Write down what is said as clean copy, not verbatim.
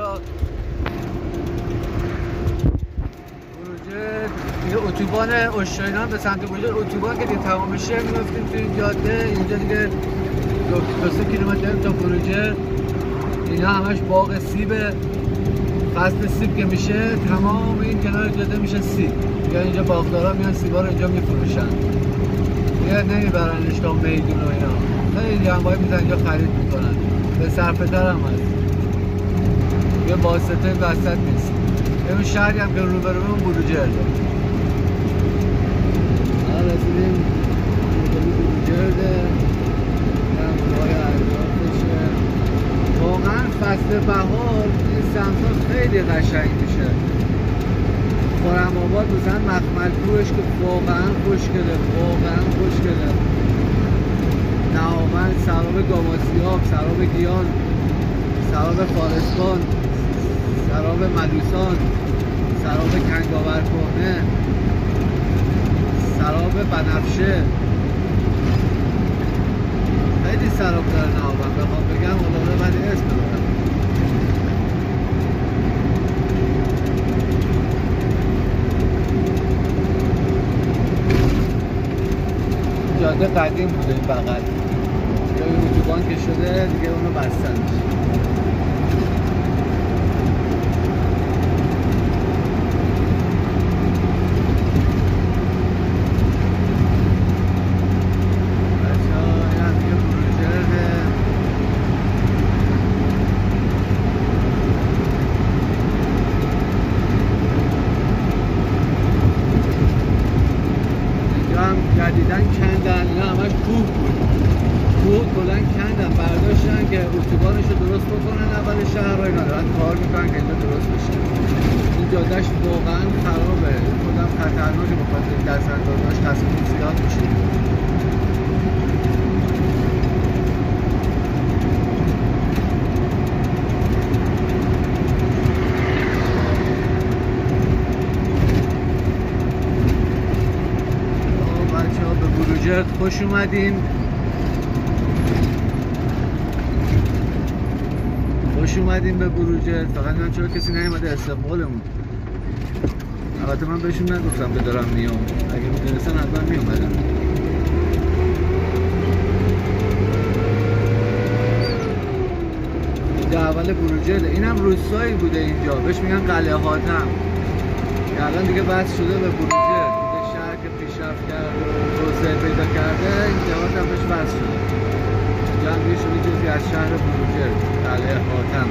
اینجا بروجرد یه اتوبان اشترینان به سمت بروجرد. اتوبان که دیگه تمام بشه میفتیم توی این جاده. اینجا دیگه 2 کیلومتر تا بروجرد. اینا همش باغ سیبه. فصل سیب که میشه تمام این کنار جاده میشه سیب. یا اینجا باغدارا میان سیبا رو اینجا میفروشن. دیگه نمیبرنش تا میدون و اینا. خیلی همایی میزن اینجا خرید میکنن. به صرفه تر هم هست. یه واسطه وسط نیست. اون شهری هم که روبرومون بروجرده. رسیدیم بروجرده. واقعا فصل بهار این سمتا خیلی قشنگ میشه. خرم آباد مثلا مخمل کوهش که واقعا خوشگله، واقعا خوشگله. نهاوند، سراب گاماسیاب، سراب گیان، سراب فارسخان، سراب ملوسان، سراب کنگاور کهنه، سراب بنفشه. خیلی سراب داره نهاوند. بخوام بگم حالا ولی اسم دارم. جاده قدیم بوده این بغل. یا یه اتوبان که شده دیگه اونو بستن. جدیدن کندن، اینا همش کوه بود. کوه کلن کندن، برداشتن که اتوبانش رو درست بکنن اول شهر رو. اینا دارن کار میکنن که اینجا درست بشه. این جادهش واقعا خرابه. خودم خطرناکه بخاطر دستاندازاش تصمیم زیاد میشه. خوش اومدین. خوش اومدین به بروجرد. فقط من چرا کسی نیومده استقبالمون. البته من بهشون نگفتم که دارم میام. اگه میدونستن حتما میومدن. اینجا اول بروجرد. اینم روستایی بوده اینجا. بهش میگن قلعه حاتم. که الان دیگه بس شده به بروجرد. شهر که پیشرفت کرده و توسعه پیدا کرده این جهات هم بهش وصل شده. اینجا هم شده جزئی از شهر بروجرد، قلعه حاتم.